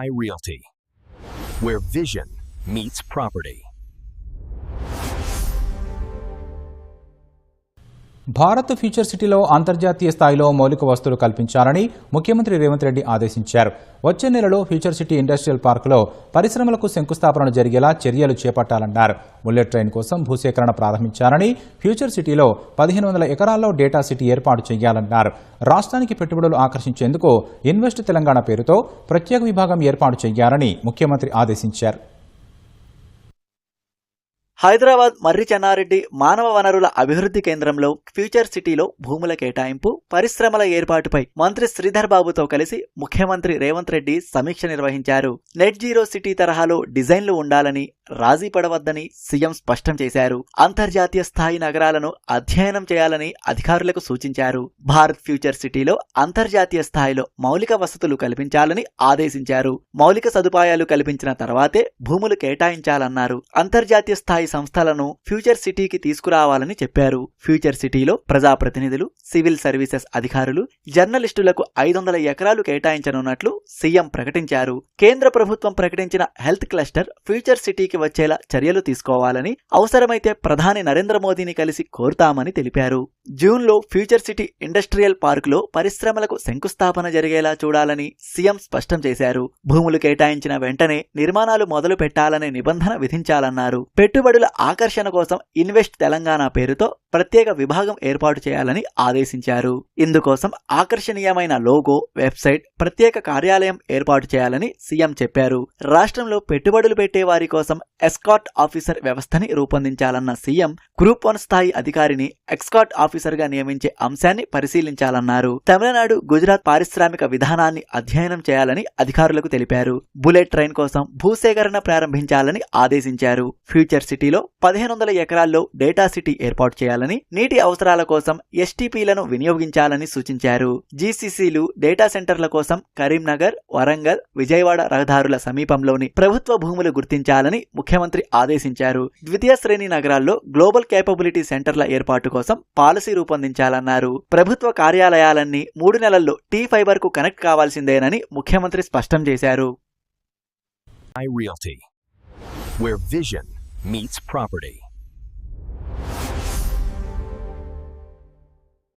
iRealty, where vision meets property. Bharat future సిటీలో అంతర్జాతీయ స్థాయిలో మౌలిక వసతులు కల్పించాలని ముఖ్యమంత్రి రేవంత్ రెడ్డి ఆదేశించారు. వచ్చే నెలలో ఫ్యూచర్ సిటీ ఇండస్ట్రియల్ పార్కులో పరిశ్రమలకు శంకుస్థాపనలు జరిగేలా చర్యలు చేపట్టాలన్నారు. బుల్లెట్ ట్రైన్ కోసం భూసేకరణ ప్రారంభించాలని, ఫ్యూచర్ సిటీలో 1500 ఎకరాల్లో డేటా సిటీ ఏర్పాటు చేయాలన్నారు. రాష్ట్రానికి పెట్టుబడులు ఆకర్షించేందుకు ఇన్వెస్ట్ తెలంగాణ పేరుతో ప్రత్యేక విభాగం ఏర్పాటు చేయాలని ముఖ్యమంత్రి ఆదేశించారు. హైదరాబాద్ మర్రి చెన్నారెడ్డి మానవ వనరుల అభివృద్ధి కేంద్రంలో ఫ్యూచర్ సిటీలో భూముల కేటాయింపు, పరిశ్రమల ఏర్పాటుపై మంత్రి శ్రీధర్ బాబుతో కలిసి ముఖ్యమంత్రి రేవంత్ రెడ్డి సమీక్ష నిర్వహించారు. నెట్ జీరో సిటీ తరహాలో డిజైన్లు ఉండాలని, రాజీ పడవద్దని సీఎం స్పష్టం చేశారు. అంతర్జాతీయ స్థాయి నగరాలను అధ్యయనం చేయాలని అధికారులకు సూచించారు. భారత్ ఫ్యూచర్ సిటీలో అంతర్జాతీయ స్థాయిలో మౌలిక వసతులు కల్పించాలని ఆదేశించారు. మౌలిక సదుపాయాలు కల్పించిన తర్వాతే భూములు కేటాయించాలన్నారు. అంతర్జాతీయ స్థాయి సంస్థలను ఫ్యూచర్ సిటీకి తీసుకురావాలని చెప్పారు. ఫ్యూచర్ సిటీలో ప్రజాప్రతినిధులు, సివిల్ సర్వీసెస్ అధికారులు, జర్నలిస్టులకు 500 ఎకరాలు కేటాయించనున్నట్లు సీఎం ప్రకటించారు. కేంద్ర ప్రభుత్వం ప్రకటించిన హెల్త్ క్లస్టర్ ఫ్యూచర్ సిటీకి వచ్చేలా చర్యలు తీసుకోవాలని, అవసరమైతే ప్రధాని నరేంద్ర మోదీని కలిసి కోరుతామని తెలిపారు. జూన్లో ఫ్యూచర్ సిటీ ఇండస్ట్రియల్ పార్కులో పరిశ్రమలకు శంకుస్థాపన జరిగేలా చూడాలని సీఎం స్పష్టం చేశారు. భూములు కేటాయించిన వెంటనే నిర్మాణాలు మొదలు పెట్టాలనే నిబంధన విధించాలన్నారు. పెట్టుబడుల ఆకర్షణ కోసం ఇన్వెస్ట్ తెలంగాణ పేరుతో ప్రత్యేక విభాగం ఏర్పాటు చేయాలని ఆదేశించారు. ఇందుకోసం ఆకర్షణీయమైన లోగో, వెబ్సైట్, ప్రత్యేక కార్యాలయం ఏర్పాటు చేయాలని సీఎం చెప్పారు. రాష్ట్రంలో పెట్టుబడులు పెట్టే వారి కోసం ఎస్కాట్ ఆఫీసర్ వ్యవస్థని రూపొందించాలన్న సీఎం గ్రూప్ 1 స్థాయి అధికారిని ఎస్కాట్ ఆఫీసర్ గా నియమించే అంశాన్ని పరిశీలించాలన్నారు. తమిళనాడు, గుజరాత్ పారిశ్రామిక విధానాన్ని అధ్యయనం చేయాలని అధికారులకు తెలిపారు. బుల్లెట్ ట్రైన్ కోసం భూసేకరణ ప్రారంభించాలని ఆదేశించారు. ఫ్యూచర్ సిటీలో 1500 ఎకరాల్లో డేటా సిటీ ఏర్పాటు చేయాలని, నీటి అవసరాల కోసం ఎస్టీపీలను వినియోగించాలని సూచించారు. జీసీసీలు, డేటా సెంటర్ల కోసం కరీంనగర్, వరంగల్, విజయవాడ రహదారుల సమీపంలోని ప్రభుత్వ భూములు గుర్తించాలని ముఖ్యమంత్రి ఆదేశించారు. ద్వితీయ శ్రేణి నగరాల్లో గ్లోబల్ కేపబిలిటీ సెంటర్ల ఏర్పాటు కోసం పాలసీ రూపొందించాలన్నారు. ప్రభుత్వ కార్యాలయాలన్నీ 3 నెలల్లో T-Fiber కు కనెక్ట్ కావాల్సిందేనని ముఖ్యమంత్రి స్పష్టం చేశారు. iRealty, where vision meets property.